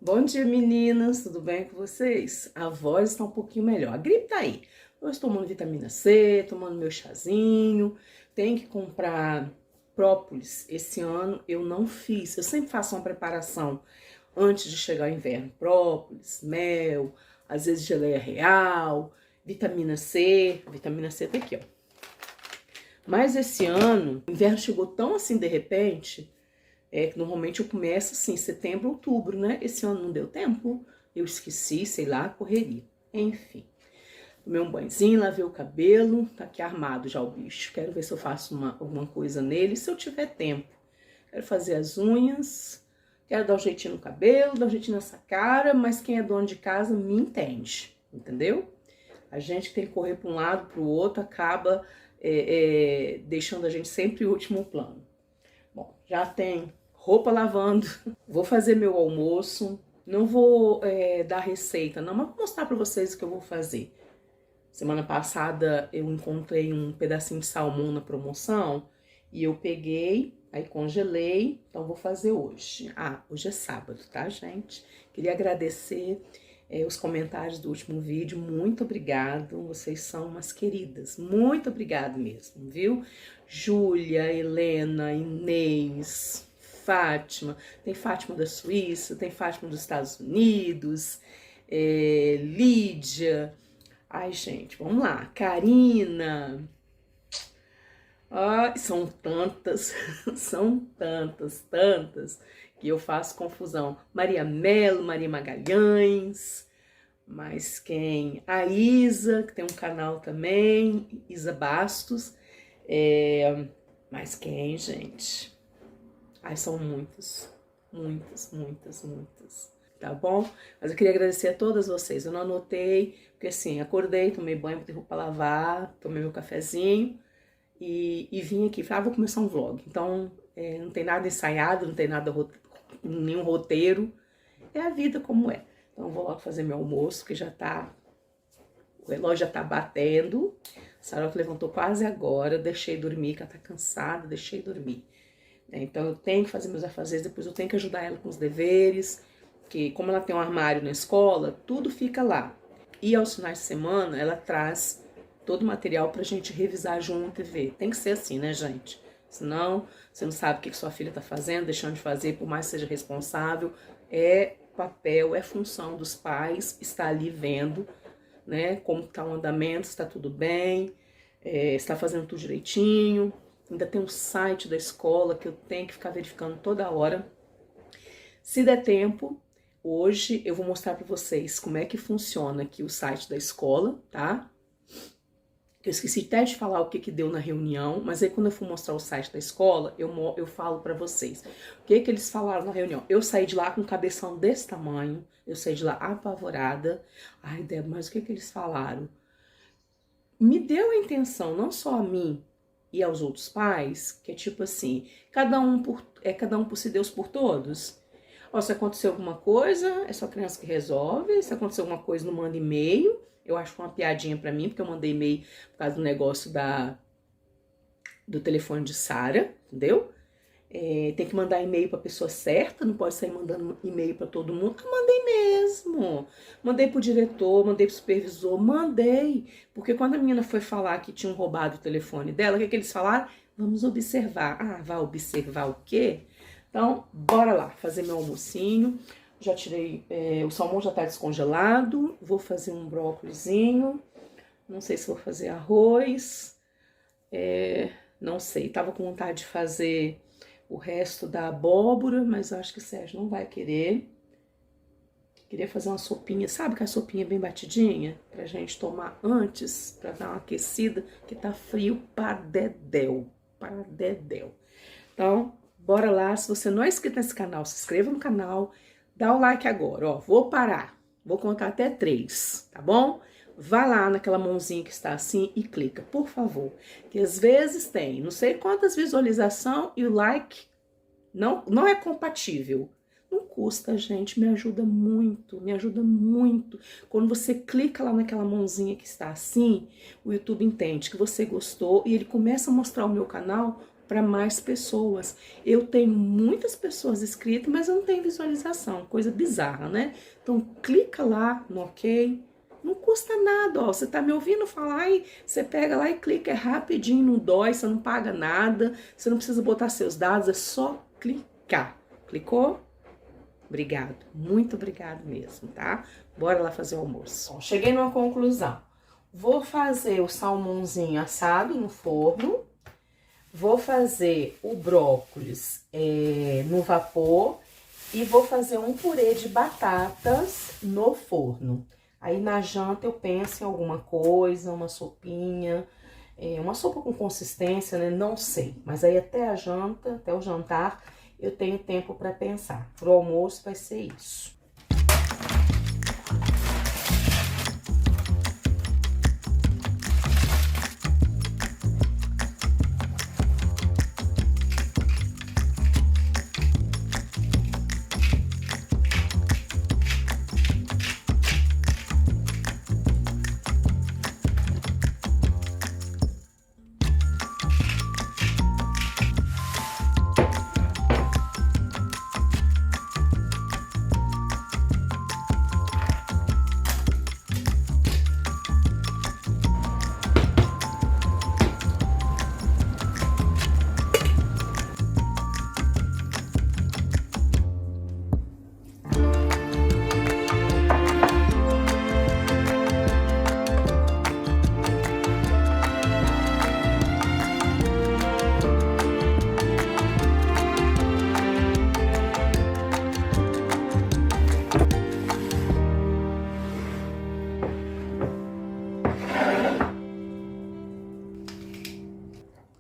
Bom dia, meninas, tudo bem com vocês? A voz está um pouquinho melhor, a gripe tá aí. Eu estou tomando vitamina C, tomando meu chazinho, tenho que comprar própolis. Esse ano eu não fiz, eu sempre faço uma preparação antes de chegar o inverno. Própolis, mel, às vezes geleia real, vitamina C tá aqui, ó. Mas esse ano, o inverno chegou tão assim de repente, que normalmente eu começo assim, setembro, outubro, né? Esse ano não deu tempo, eu esqueci, sei lá, correria. Enfim, tomei um banhozinho, lavei o cabelo, tá aqui armado já o bicho. Quero ver se eu faço alguma coisa nele, se eu tiver tempo. Quero fazer as unhas, quero dar um jeitinho no cabelo, dar um jeitinho nessa cara, mas quem é dono de casa me entende, entendeu? A gente tem que correr para um lado, para o outro, acaba deixando a gente sempre em último plano. Bom, já tem roupa lavando, vou fazer meu almoço, não vou dar receita não, mas vou mostrar para vocês o que eu vou fazer. Semana passada eu encontrei um pedacinho de salmão na promoção e eu peguei, aí congelei, então vou fazer hoje. Ah, hoje é sábado, tá, gente? Queria agradecer os comentários do último vídeo, muito obrigado, vocês são umas queridas, muito obrigado mesmo, viu? Júlia, Helena, Inês, Fátima, tem Fátima da Suíça, tem Fátima dos Estados Unidos, Lídia, ai gente, vamos lá, Karina, são tantas, são tantas, que eu faço confusão. Maria Melo, Maria Magalhães, mas quem? A Isa, que tem um canal também, Isa Bastos. Mas quem, gente? Ai, são muitas. Tá bom? Mas eu queria agradecer a todas vocês. Eu não anotei, porque assim, acordei, tomei banho, botei roupa pra lavar, tomei meu cafezinho e vim aqui. Falei, vou começar um vlog. Então, não tem nada ensaiado, não tem nada, nenhum roteiro. É a vida como é. Então, eu vou logo fazer meu almoço, que já tá. O relógio já tá batendo. A Sarota levantou quase agora. Deixei dormir, que ela tá cansada, deixei dormir. Então, eu tenho que fazer meus afazeres, depois eu tenho que ajudar ela com os deveres. Que, como ela tem um armário na escola, tudo fica lá. E aos finais de semana, ela traz todo o material pra gente revisar junto e ver. Tem que ser assim, né, gente? Senão, você não sabe o que sua filha tá fazendo, deixando de fazer, por mais que seja responsável. É papel, é função dos pais estar ali vendo, né, como tá o andamento, se tá tudo bem, se tá fazendo tudo direitinho. Ainda tem um site da escola que eu tenho que ficar verificando toda hora. Se der tempo, hoje eu vou mostrar para vocês como é que funciona aqui o site da escola, tá? Eu esqueci até de falar o que deu na reunião, mas aí quando eu for mostrar o site da escola, eu falo para vocês. O que eles falaram na reunião? Eu saí de lá com um cabeção desse tamanho, eu saí de lá apavorada. Ai, Débora, mas o que eles falaram? Me deu a intenção, não só a mim e aos outros pais, que é tipo assim, cada um por si, Deus por todos. Ó, se acontecer alguma coisa, é só a criança que resolve. Se acontecer alguma coisa, não manda e-mail. Eu acho que foi uma piadinha pra mim, porque eu mandei e-mail por causa do negócio do telefone de Sara, entendeu? Tem que mandar e-mail pra pessoa certa, não pode sair mandando e-mail pra todo mundo. Eu mandei mesmo. Mandei pro diretor, mandei pro supervisor, mandei. Porque quando a menina foi falar que tinham roubado o telefone dela, o que eles falaram? Vamos observar. Ah, vai observar o quê? Então, bora lá, fazer meu almocinho. Já tirei, o salmão já tá descongelado. Vou fazer um brócolizinho. Não sei se vou fazer arroz. Não sei, tava com vontade de fazer o resto da abóbora, mas acho que o Sérgio não vai querer. Queria fazer uma sopinha, sabe que a sopinha bem batidinha? Pra gente tomar antes, pra dar uma aquecida, que tá frio pra dedéu. Então, bora lá, se você não é inscrito nesse canal, se inscreva no canal, dá o like agora, ó, vou parar, vou contar até 3, tá bom? Vá lá naquela mãozinha que está assim e clica, por favor, que às vezes tem não sei quantas visualizações e o like não é compatível. Não custa, gente, me ajuda muito, me ajuda muito. Quando você clica lá naquela mãozinha que está assim, o YouTube entende que você gostou e ele começa a mostrar o meu canal para mais pessoas. Eu tenho muitas pessoas inscritas, mas eu não tenho visualização, coisa bizarra, né? Então clica lá no OK, não custa nada, ó, você tá me ouvindo falar e você pega lá e clica, é rapidinho, não dói, você não paga nada, você não precisa botar seus dados, é só clicar. Clicou? Obrigado, muito obrigado mesmo, tá? Bora lá fazer o almoço. Bom, cheguei numa conclusão. Vou fazer o salmãozinho assado no forno. Vou fazer o brócolis no vapor. E vou fazer um purê de batatas no forno. Aí na janta eu penso em alguma coisa, uma sopinha, uma sopa com consistência, né? Não sei. Mas aí até a janta, até o jantar, eu tenho tempo para pensar. Pro almoço vai ser isso.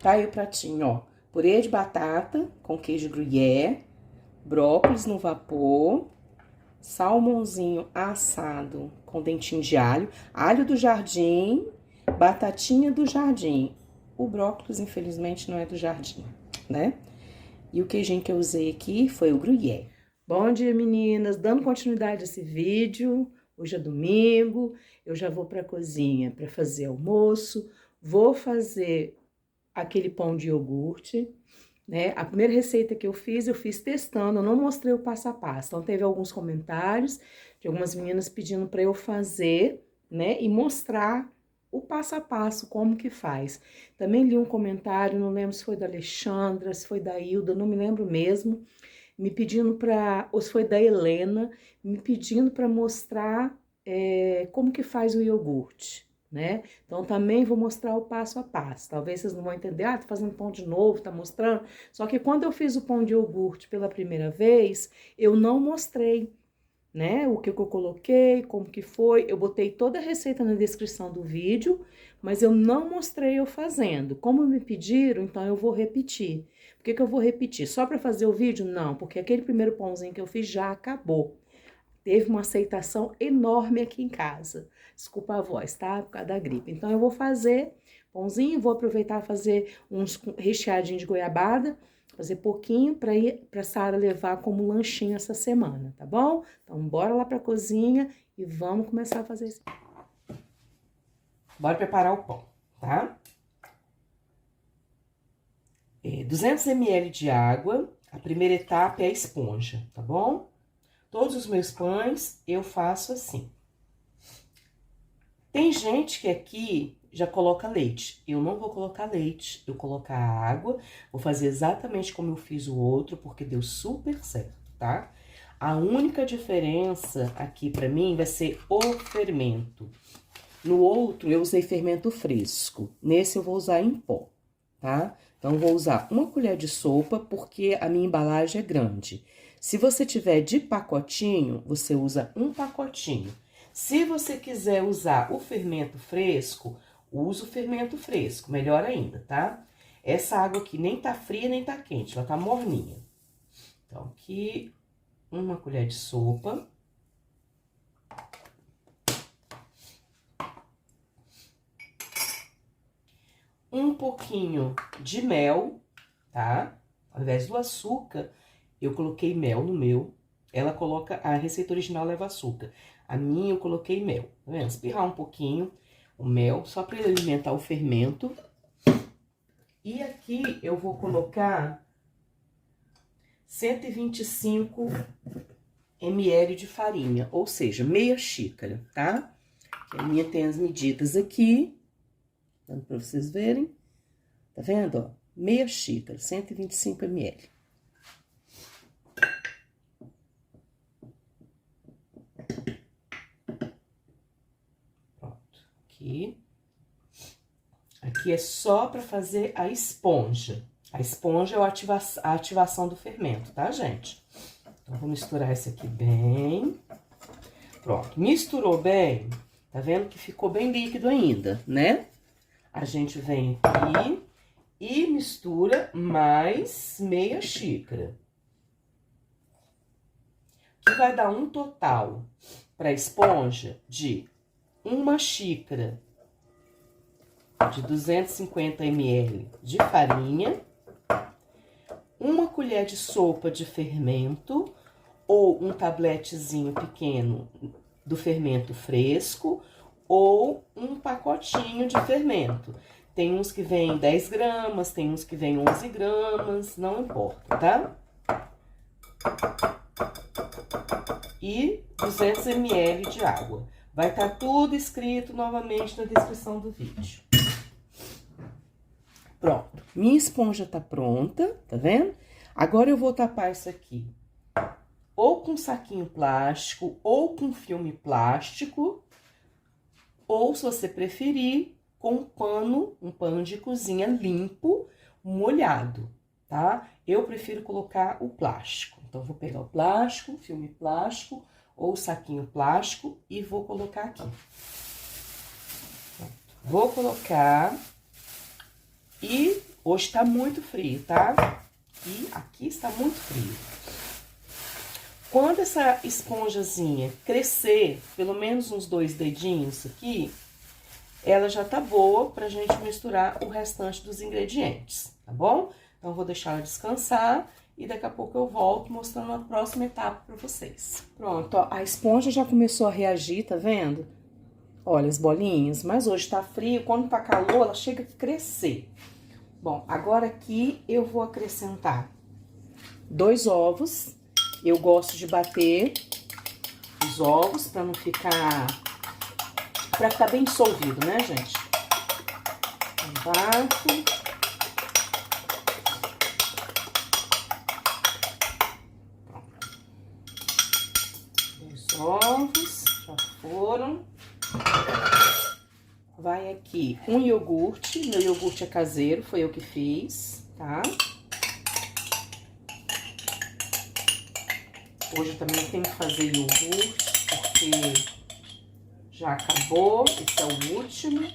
Tá aí o pratinho, ó. Purê de batata com queijo gruyère, brócolis no vapor, salmãozinho assado com dentinho de alho, alho do jardim, batatinha do jardim. O brócolis, infelizmente, não é do jardim, né? E o queijinho que eu usei aqui foi o gruyère. Bom dia, meninas! Dando continuidade a esse vídeo, hoje é domingo, eu já vou pra cozinha para fazer almoço, vou fazer aquele pão de iogurte, né? A primeira receita que eu fiz testando, eu não mostrei o passo a passo. Então, teve alguns comentários de algumas meninas pedindo para eu fazer, né? E mostrar o passo a passo, como que faz. Também li um comentário, não lembro se foi da Alexandra, se foi da Hilda, não me lembro mesmo, me pedindo para, ou se foi da Helena, me pedindo para mostrar como que faz o iogurte, né? Então, também vou mostrar o passo a passo. Talvez vocês não vão entender, tá fazendo pão de novo, tá mostrando. Só que quando eu fiz o pão de iogurte pela primeira vez, eu não mostrei, né? O que eu coloquei, como que foi. Eu botei toda a receita na descrição do vídeo, mas eu não mostrei eu fazendo. Como me pediram, então eu vou repetir. Por que eu vou repetir? Só para fazer o vídeo? Não, porque aquele primeiro pãozinho que eu fiz já acabou. Teve uma aceitação enorme aqui em casa. Desculpa a voz, tá? Por causa da gripe. Então, eu vou fazer pãozinho, vou aproveitar fazer uns recheadinhos de goiabada, fazer pouquinho para Sara levar como lanchinho essa semana, tá bom? Então, bora lá pra cozinha e vamos começar a fazer isso. Bora preparar o pão, tá? 200 ml de água, a primeira etapa é a esponja, tá bom? Todos os meus pães eu faço assim. Tem gente que aqui já coloca leite. Eu não vou colocar leite, eu colocar água. Vou fazer exatamente como eu fiz o outro, porque deu super certo, tá? A única diferença aqui pra mim vai ser o fermento. No outro eu usei fermento fresco. Nesse eu vou usar em pó, tá? Então, vou usar uma colher de sopa, porque a minha embalagem é grande. Se você tiver de pacotinho, você usa um pacotinho. Se você quiser usar o fermento fresco, usa o fermento fresco, melhor ainda, tá? Essa água aqui nem tá fria, nem tá quente, ela tá morninha. Então, aqui, uma colher de sopa. Um pouquinho de mel, tá? Ao invés do açúcar, eu coloquei mel no meu. Ela coloca, a receita original leva açúcar. A minha eu coloquei mel, tá vendo? Espirrar um pouquinho o mel, só para ele alimentar o fermento. E aqui eu vou colocar 125 ml de farinha, ou seja, meia xícara, tá? A minha tem as medidas aqui, dando pra vocês verem. Tá vendo, ó? Meia xícara, 125 ml. Pronto, aqui. Aqui é só pra fazer a esponja. A esponja é a ativação do fermento, tá, gente? Então, vou misturar esse aqui bem. Pronto, misturou bem, tá vendo que ficou bem líquido ainda, né? A gente vem aqui e mistura mais meia xícara. Que vai dar um total para a esponja de 1 xícara de 250 ml de farinha, 1 colher de sopa de fermento ou um tabletezinho pequeno do fermento fresco ou um pacotinho de fermento. Tem uns que vem 10 gramas, tem uns que vem 11 gramas, não importa, tá? E 200 ml de água. Vai estar tudo escrito novamente na descrição do vídeo. Pronto, minha esponja tá pronta, tá vendo? Agora eu vou tapar isso aqui ou com saquinho plástico, ou com filme plástico, ou, se você preferir, com um pano de cozinha limpo, molhado, tá? Eu prefiro colocar o plástico. Então, vou pegar o plástico, filme plástico, ou saquinho plástico, e vou colocar aqui. Pronto. Vou colocar, e hoje tá muito frio, tá? E aqui está muito frio. Quando essa esponjazinha crescer, pelo menos uns 2 dedinhos aqui, ela já tá boa pra gente misturar o restante dos ingredientes, tá bom? Então, eu vou deixar ela descansar e daqui a pouco eu volto mostrando a próxima etapa pra vocês. Pronto, ó, a esponja já começou a reagir, tá vendo? Olha as bolinhas, mas hoje tá frio, quando tá calor, ela chega a crescer. Bom, agora aqui eu vou acrescentar 2 ovos. Eu gosto de bater os ovos pra não ficar... pra ficar bem dissolvido, né, gente? Bato. Os ovos já foram. Vai aqui um iogurte. Meu iogurte é caseiro, foi eu que fiz, tá? Hoje eu também tenho que fazer iogurte, porque já acabou, esse é o último.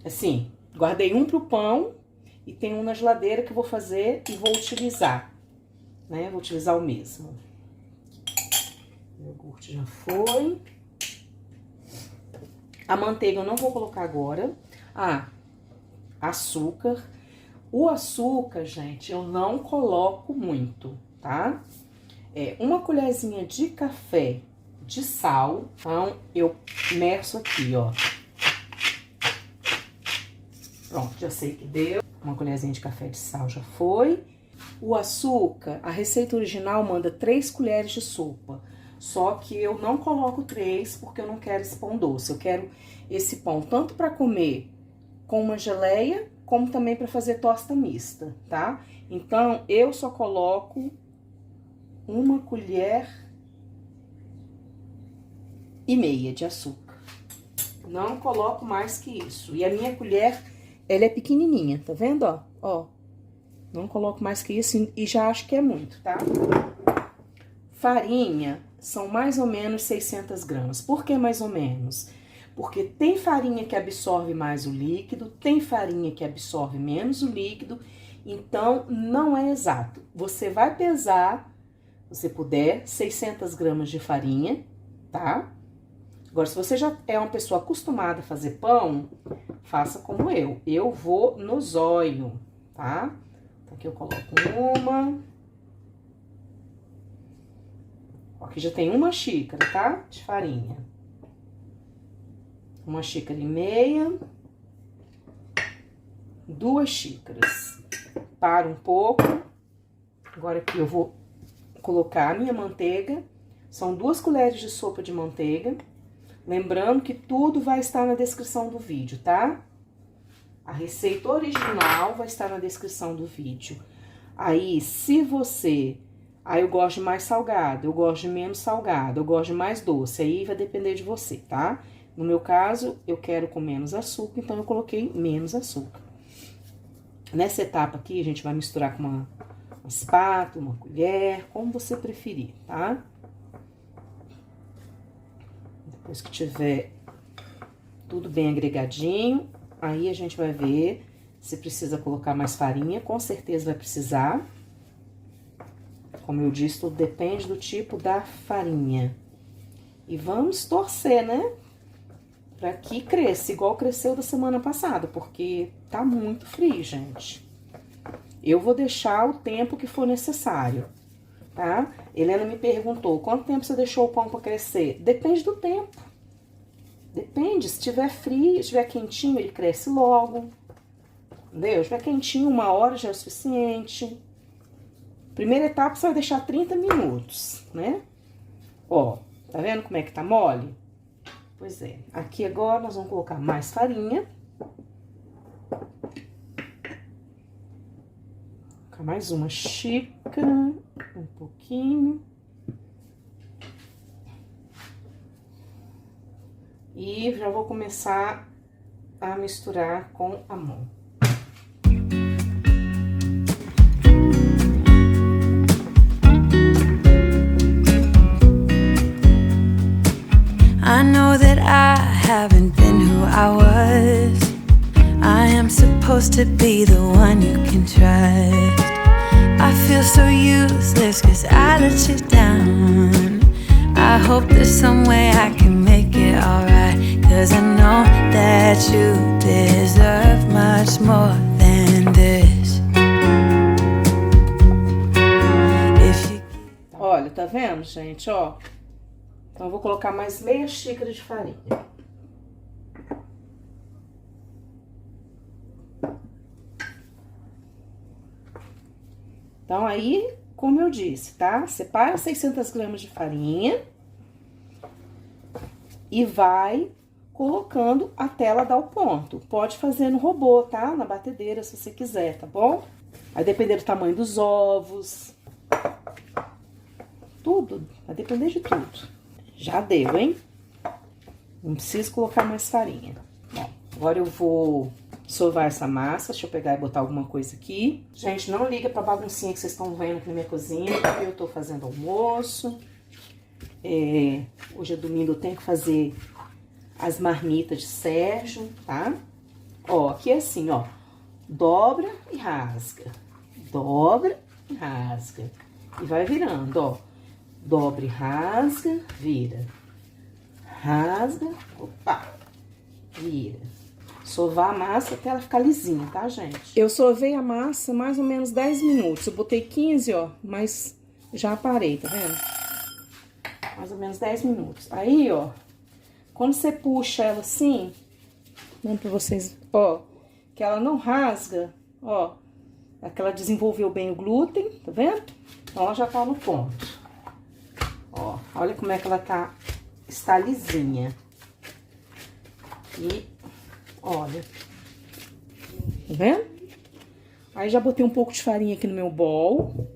Assim, guardei um pro pão e tem um na geladeira que eu vou fazer e vou utilizar, né? Vou utilizar o mesmo. O iogurte já foi. A manteiga eu não vou colocar agora. Ah, açúcar. O açúcar, gente, eu não coloco muito, tá? É 1 colherzinha de café de sal. Então, eu meço aqui, ó. Pronto, já sei que deu. 1 colherzinha de café de sal já foi. O açúcar, a receita original manda 3 colheres de sopa. Só que eu não coloco 3 porque eu não quero esse pão doce. Eu quero esse pão tanto para comer com uma geleia, como também para fazer tosta mista, tá? Então, eu só coloco 1,5 colheres de açúcar. Não coloco mais que isso. E a minha colher, ela é pequenininha, tá vendo, ó? Ó, não coloco mais que isso e já acho que é muito, tá? Farinha são mais ou menos 600 gramas. Por que mais ou menos? Porque tem farinha que absorve mais o líquido, tem farinha que absorve menos o líquido, então não é exato. Você vai pesar, se você puder, 600 gramas de farinha, tá? Agora, se você já é uma pessoa acostumada a fazer pão, faça como eu. Eu vou no zóio, tá? Então, aqui eu coloco uma. Aqui já tem 1 xícara, tá? De farinha. 1,5 xícaras. 2 xícaras. Para um pouco. Agora aqui eu vou colocar a minha manteiga. São 2 colheres de sopa de manteiga. Lembrando que tudo vai estar na descrição do vídeo, tá? A receita original vai estar na descrição do vídeo. Aí, se você... Aí eu gosto de mais salgado, eu gosto de menos salgado, eu gosto de mais doce. Aí vai depender de você, tá? No meu caso, eu quero com menos açúcar, então eu coloquei menos açúcar. Nessa etapa aqui, a gente vai misturar com uma espátula, uma colher, como você preferir, tá? Depois que tiver tudo bem agregadinho, aí a gente vai ver se precisa colocar mais farinha. Com certeza vai precisar. Como eu disse, tudo depende do tipo da farinha. E vamos torcer, né? Pra que cresça, igual cresceu da semana passada, porque tá muito frio, gente. Eu vou deixar o tempo que for necessário, tá? Helena me perguntou, quanto tempo você deixou o pão pra crescer? Depende do tempo. Depende, se tiver frio, se estiver quentinho, ele cresce logo. Entendeu? Se estiver quentinho, 1 hora já é o suficiente. Primeira etapa, você vai deixar 30 minutos, né? Ó, tá vendo como é que tá mole? Pois é. Aqui agora nós vamos colocar mais farinha. Colocar mais 1 xícara, um pouquinho. E já vou começar a misturar com a mão. I know that I haven't been who I was. I am supposed to be the one you can trust. I feel so useless 'cause I let you down. I hope there's some way I can make it alright, 'cause I know that you deserve much more than this. Olha, tá vendo, gente, ó? Então, eu vou colocar mais meia xícara de farinha. Então, aí, como eu disse, tá? Separa 600 gramas de farinha e vai colocando até ela dar o ponto. Pode fazer no robô, tá? Na batedeira, se você quiser, tá bom? Vai depender do tamanho dos ovos. Tudo, vai depender de tudo. Já deu, hein? Não preciso colocar mais farinha. Bom, agora eu vou sovar essa massa. Deixa eu pegar e botar alguma coisa aqui. Gente, não liga pra baguncinha que vocês estão vendo aqui na minha cozinha, porque eu tô fazendo almoço. Hoje é domingo, eu tenho que fazer as marmitas de Sérgio, tá? Ó, aqui é assim, ó. Dobra e rasga. Dobra e rasga. E vai virando, ó. Dobra e rasga, vira. Rasga, opa, vira. Sovar a massa até ela ficar lisinha, tá, gente? Eu sovei a massa mais ou menos 10 minutos. Eu botei 15, ó, mas já parei, tá vendo? Mais ou menos 10 minutos. Aí, ó, quando você puxa ela assim, vamos pra vocês, ó, que ela não rasga, ó, é que ela desenvolveu bem o glúten, tá vendo? Então, ela já tá no ponto. Ó, olha como é que ela está lisinha. E, olha. Tá vendo? Aí, já botei um pouco de farinha aqui no meu bowl.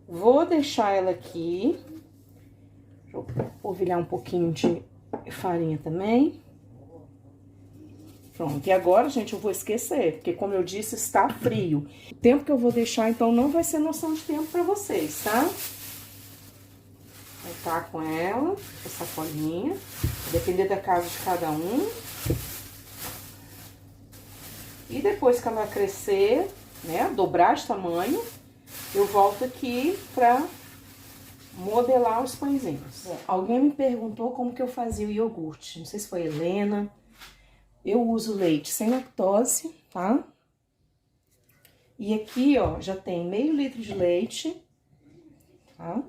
Vou deixar ela aqui. Deixa eu polvilhar um pouquinho de farinha também. Pronto, e agora, gente, eu vou esquecer, porque como eu disse, está frio. O tempo que eu vou deixar, então, não vai ser noção de tempo pra vocês, tá? Tá com ela, essa sacolinha, depender da casa de cada um. E depois que ela crescer, né, dobrar de tamanho, eu volto aqui pra modelar os pãezinhos. Alguém me perguntou como que eu fazia o iogurte, não sei se foi a Helena. Eu uso leite sem lactose, tá? E aqui, ó, já tem meio litro de leite, tá?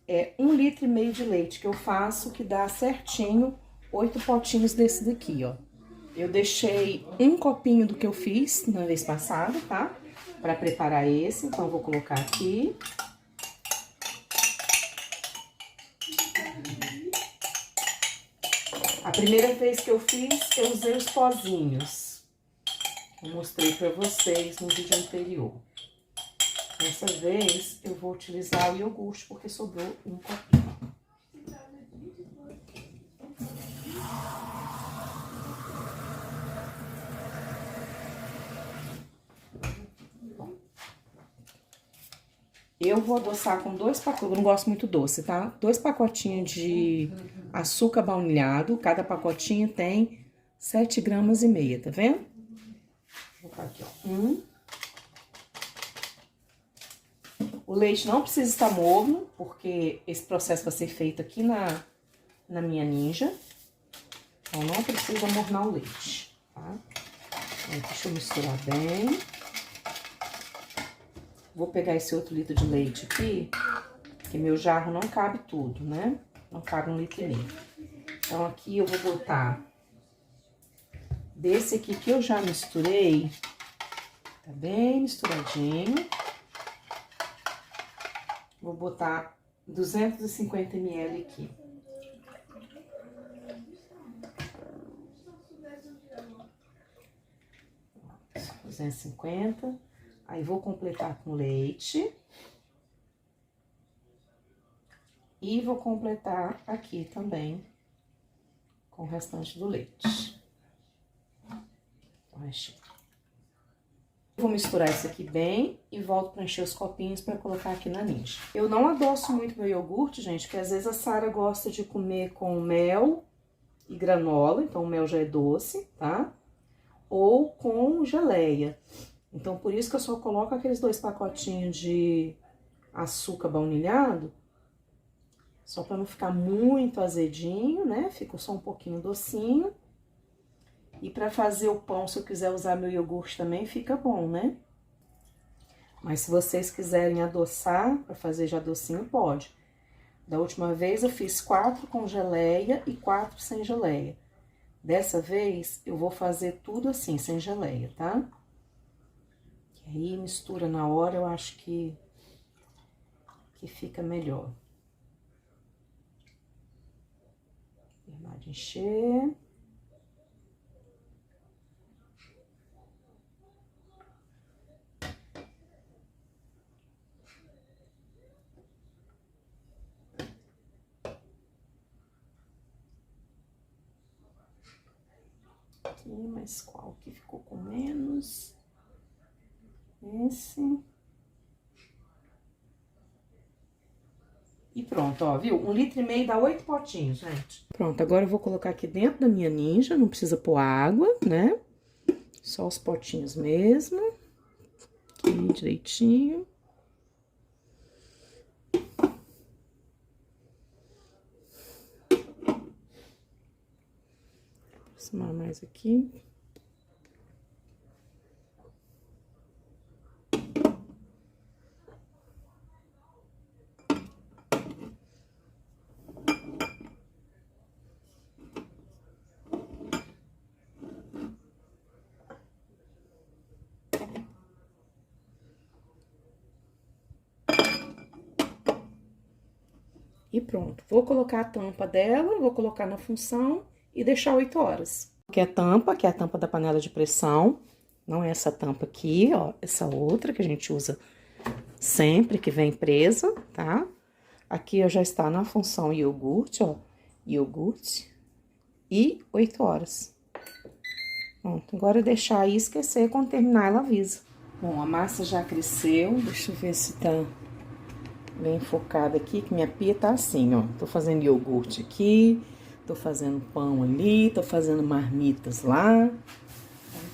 É 1,5 litro de leite que eu faço, que dá certinho 8 potinhos desse daqui, ó. Eu deixei um copinho do que eu fiz na vez passada, tá? Pra preparar esse, então eu vou colocar aqui. A primeira vez que eu fiz, eu usei os pozinhos. Eu mostrei pra vocês no vídeo anterior. Dessa vez, eu vou utilizar o iogurte, porque sobrou um copinho. Eu vou adoçar com 2 pacotes, eu não gosto muito doce, tá? 2 pacotinhos de açúcar baunilhado, cada pacotinho tem 7,5 gramas, tá vendo? Vou colocar aqui, ó. O leite não precisa estar morno, porque esse processo vai ser feito aqui na minha Ninja. Então, não precisa mornar o leite, tá? Então, deixa eu misturar bem. Vou pegar esse outro litro de leite aqui, que meu jarro não cabe tudo, né? Não cabe 1,5 litro. Então, aqui eu vou botar desse aqui que eu já misturei, tá bem misturadinho. Vou botar 250 ml aqui. Ó, 250. Aí, vou completar com leite. E vou completar aqui também com o restante do leite. Vou misturar isso aqui bem e volto para encher os copinhos para colocar aqui na Ninja. Eu não adoço muito meu iogurte, gente, porque às vezes a Sara gosta de comer com mel e granola, então o mel já é doce, tá? Ou com geleia. Então, por isso que eu só coloco aqueles 2 pacotinhos de açúcar baunilhado, só para não ficar muito azedinho, né? Fica só um pouquinho docinho. E para fazer o pão, se eu quiser usar meu iogurte também, fica bom, né? Mas se vocês quiserem adoçar, para fazer já docinho, pode. Da última vez eu fiz 4 com geleia e 4 sem geleia. Dessa vez eu vou fazer tudo assim, sem geleia, tá? E aí mistura na hora, eu acho que fica melhor. Terminar de encher. Aqui, mas qual que ficou com menos? Esse. E pronto, ó, viu? 1,5 litro dá 8 potinhos, gente. Pronto, agora eu vou colocar aqui dentro da minha Ninja, não precisa pôr água, né? Só os potinhos mesmo. Aqui direitinho. Aproximar mais aqui. E pronto, vou colocar a tampa dela, vou colocar na função e deixar 8 horas. Aqui é a tampa, que é a tampa da panela de pressão, não é essa tampa aqui, ó, essa outra que a gente usa sempre, que vem presa, tá? Aqui já está na função iogurte, ó, iogurte e 8 horas. Pronto, agora deixar aí esquecer, quando terminar ela avisa. Bom, a massa já cresceu, deixa eu ver se tá bem focada aqui, que minha pia tá assim, ó. Tô fazendo iogurte aqui, tô fazendo pão ali, tô fazendo marmitas lá. Então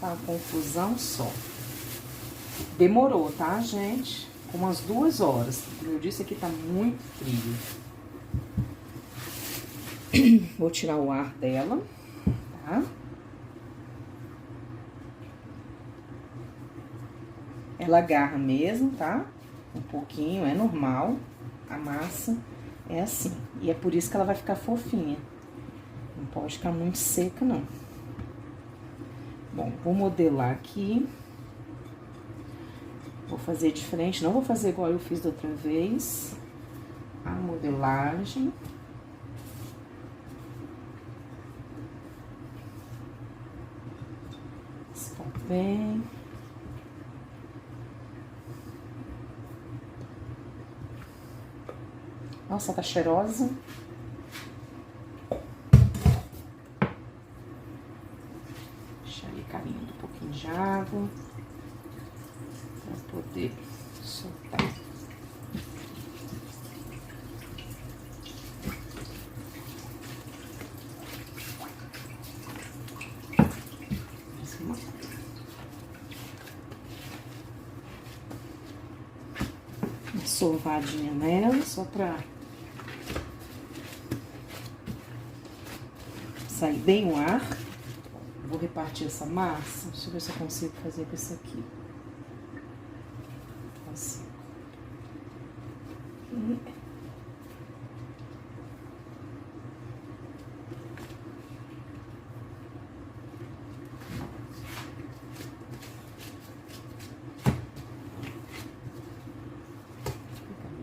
tá uma confusão só. Demorou, tá, gente? Umas 2 horas. Como eu disse, aqui tá muito frio. Vou tirar o ar dela, tá? Ela agarra mesmo, tá? Um pouquinho, é normal. A massa é assim. E é por isso que ela vai ficar fofinha. Não pode ficar muito seca, não. Bom, vou modelar aqui. Vou fazer diferente, não vou fazer igual eu fiz da outra vez. A modelagem. Está bem. Nossa, tá cheirosa. Deixar ali caindo um pouquinho de água para poder soltar. Uma sovadinha nela, só para sair bem o ar. Vou repartir essa massa. Deixa eu ver se eu consigo fazer com isso aqui. Consigo.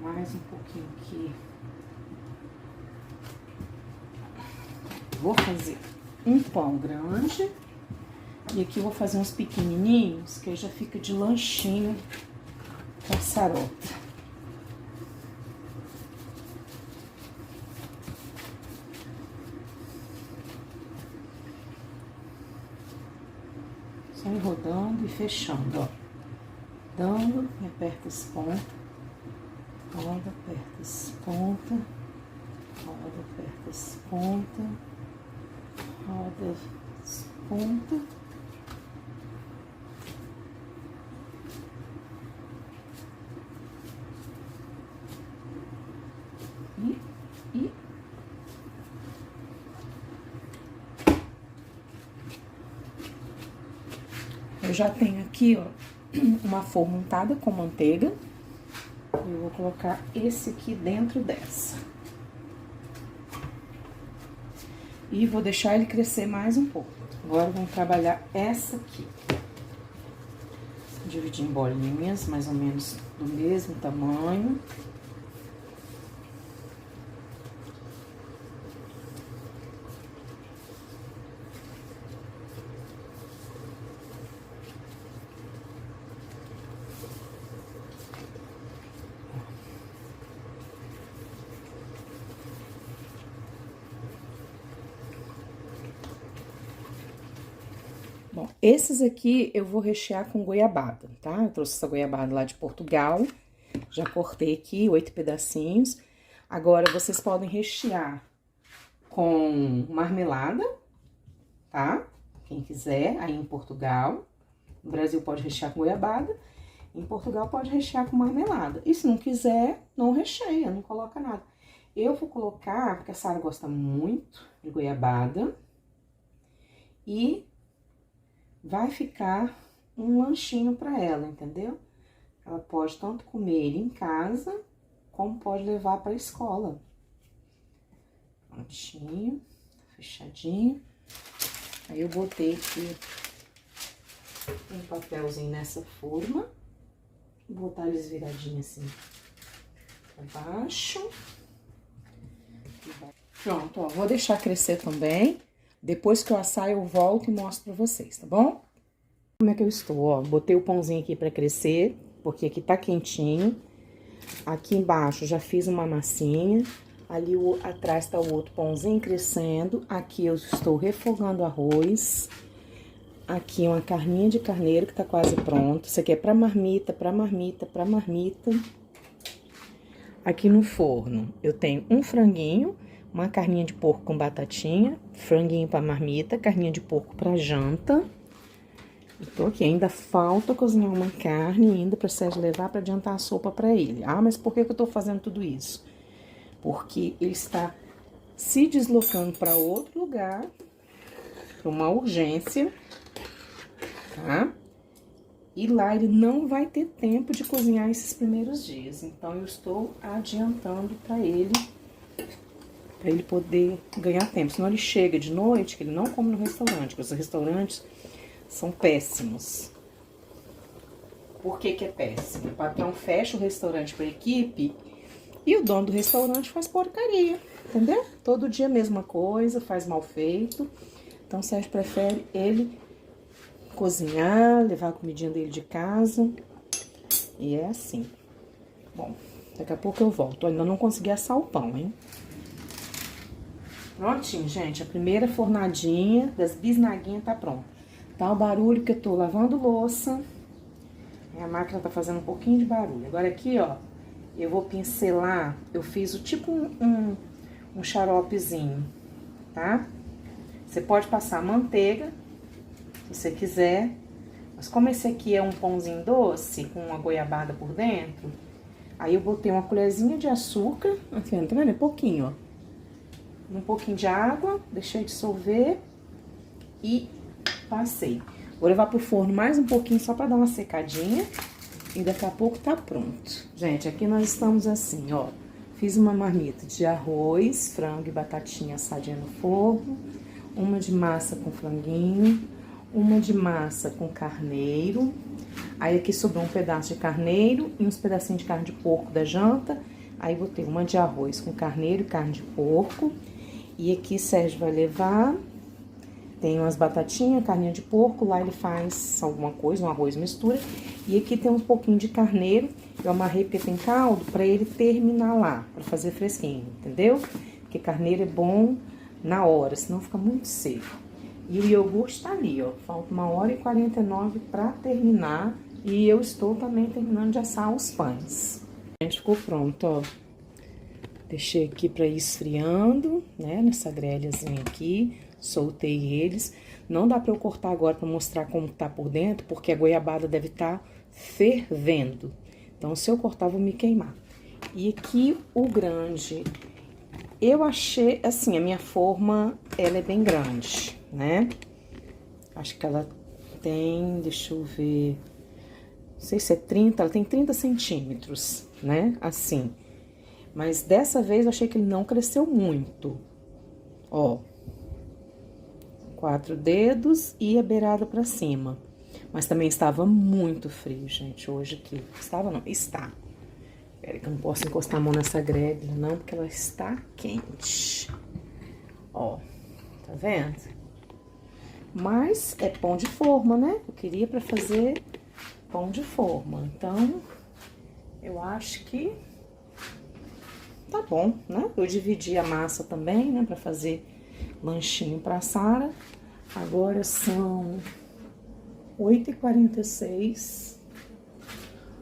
Mais um pouquinho aqui. Vou fazer um pão grande. E aqui eu vou fazer uns pequenininhos, que aí já fica de lanchinho com a sarota. Só ir rodando e fechando, ó. Dando, e aperta as pontas. Roda, aperta as pontas. Roda, aperta as pontas. Roda as pontas. E eu já tenho aqui, ó, uma forma untada com manteiga. Eu vou colocar esse aqui dentro dessa. E vou deixar ele crescer mais um pouco. Agora, vamos trabalhar essa aqui. Dividir em bolinhas, mais ou menos do mesmo tamanho. Bom, esses aqui eu vou rechear com goiabada, tá? Eu trouxe essa goiabada lá de Portugal, já cortei aqui 8 pedacinhos. Agora, vocês podem rechear com marmelada, tá? Quem quiser, aí em Portugal. No Brasil pode rechear com goiabada, em Portugal pode rechear com marmelada. E se não quiser, não recheia, não coloca nada. Eu vou colocar, porque a Sara gosta muito de goiabada, e vai ficar um lanchinho para ela, entendeu? Ela pode tanto comer ele em casa, como pode levar para a escola. Prontinho, fechadinho. Aí eu botei aqui um papelzinho nessa forma. Vou botar eles viradinhos assim para baixo. Pronto, ó, vou deixar crescer também. Depois que eu assar, eu volto e mostro pra vocês, tá bom? Como é que eu estou, ó? Botei o pãozinho aqui pra crescer, porque aqui tá quentinho. Aqui embaixo já fiz uma massinha. Ali atrás tá o outro pãozinho crescendo. Aqui eu estou refogando arroz. Aqui uma carninha de carneiro que tá quase pronto. Isso aqui é pra marmita, pra marmita, pra marmita. Aqui no forno eu tenho um franguinho, uma carninha de porco com batatinha, franguinho pra marmita, carninha de porco pra janta. Eu tô aqui, ainda falta cozinhar uma carne ainda pra Sérgio levar pra adiantar a sopa pra ele. Ah, mas por que que eu tô fazendo tudo isso? Porque ele está se deslocando pra outro lugar, pra uma urgência, tá? E lá ele não vai ter tempo de cozinhar esses primeiros dias. Então, eu estou adiantando pra ele poder ganhar tempo. Senão ele chega de noite, que ele não come no restaurante, porque os restaurantes são péssimos. Por que que é péssimo? O patrão fecha o restaurante para a equipe e o dono do restaurante faz porcaria, entendeu? Todo dia a mesma coisa, faz mal feito. Então, o Sérgio prefere ele cozinhar, levar a comidinha dele de casa. E é assim. Bom, daqui a pouco eu volto. Eu ainda não consegui assar o pão, hein? Prontinho, gente. A primeira fornadinha das bisnaguinhas tá pronta. Tá o barulho que eu tô lavando louça. A máquina tá fazendo um pouquinho de barulho. Agora aqui, ó, eu vou pincelar. Eu fiz o tipo um xaropezinho, tá? Você pode passar manteiga, se você quiser. Mas como esse aqui é um pãozinho doce, com uma goiabada por dentro, aí eu botei uma colherzinha de açúcar, assim, tá vendo? É pouquinho, ó. Um pouquinho de água, deixei dissolver e passei. Vou levar pro forno mais um pouquinho só pra dar uma secadinha e daqui a pouco tá pronto. Gente, aqui nós estamos assim, ó. Fiz uma marmita de arroz, frango e batatinha assadinha no forno, uma de massa com franguinho, uma de massa com carneiro. Aí aqui sobrou um pedaço de carneiro e uns pedacinhos de carne de porco da janta. Aí botei uma de arroz com carneiro e carne de porco. E aqui Sérgio vai levar, tem umas batatinhas, carninha de porco, lá ele faz alguma coisa, um arroz mistura. E aqui tem um pouquinho de carneiro, eu amarrei porque tem caldo, pra ele terminar lá, pra fazer fresquinho, entendeu? Porque carneiro é bom na hora, senão fica muito seco. E o iogurte tá ali, ó, falta 1h49 pra terminar. E eu estou também terminando de assar os pães. Gente, ficou pronto, ó. Deixei aqui pra ir esfriando, né, nessa grelhazinha aqui. Soltei eles. Não dá pra eu cortar agora pra mostrar como tá por dentro, porque a goiabada deve estar fervendo. Então, se eu cortar, vou me queimar. E aqui o grande. Eu achei, assim, a minha forma, ela é bem grande, né? Acho que ela tem, deixa eu ver, não sei se é 30, ela tem 30 centímetros, né? Assim. Mas dessa vez eu achei que ele não cresceu muito. Ó. 4 dedos e a beirada pra cima. Mas também estava muito frio, gente, hoje aqui. Estava não, está. Espera que eu não posso encostar a mão nessa grelha, não, porque ela está quente. Ó, tá vendo? Mas é pão de forma, né? Eu queria pra fazer pão de forma. Então, eu acho que tá bom, né? Eu dividi a massa também, né, pra fazer lanchinho pra Sara. Agora são 8h46.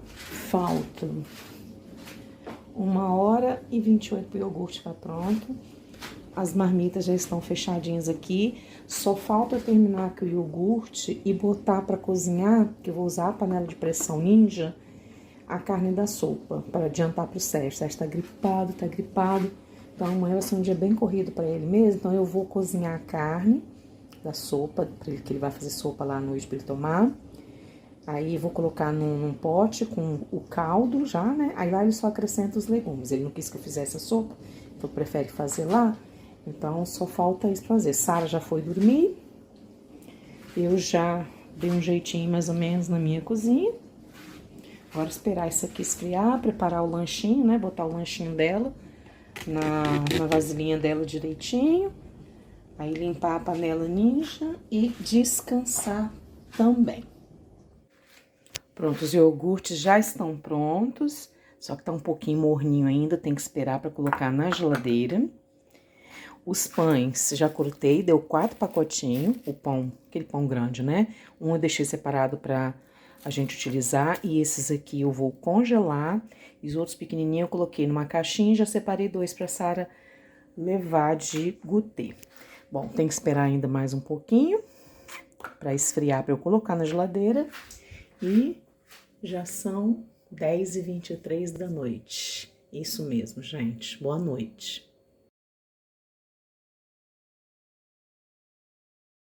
Faltam 1h28 pro iogurte ficar pronto. As marmitas já estão fechadinhas aqui. Só falta eu terminar aqui o iogurte e botar pra cozinhar, que eu vou usar a panela de pressão Ninja, a carne da sopa, para adiantar pro Sérgio. O Sérgio tá gripado. Então amanhã vai ser um dia bem corrido pra ele mesmo. Então eu vou cozinhar a carne da sopa, que ele vai fazer sopa lá à noite pra ele tomar. Aí vou colocar num pote com o caldo já, né? Aí lá ele só acrescenta os legumes. Ele não quis que eu fizesse a sopa, então prefere fazer lá. Então só falta isso pra fazer. Sara já foi dormir. Eu já dei um jeitinho mais ou menos na minha cozinha. Agora esperar isso aqui esfriar, preparar o lanchinho, né? Botar o lanchinho dela na vasilhinha dela direitinho. Aí limpar a panela Ninja e descansar também. Pronto, os iogurtes já estão prontos, só que tá um pouquinho morninho ainda, tem que esperar para colocar na geladeira. Os pães já cortei, deu 4 pacotinhos, o pão, aquele pão grande, né? Um eu deixei separado para a gente utilizar e esses aqui eu vou congelar. E os outros pequenininhos eu coloquei numa caixinha e já separei 2 para Sara levar de gutê. Bom, tem que esperar ainda mais um pouquinho para esfriar, para eu colocar na geladeira. E já são 10h23 da noite. Isso mesmo, gente. Boa noite.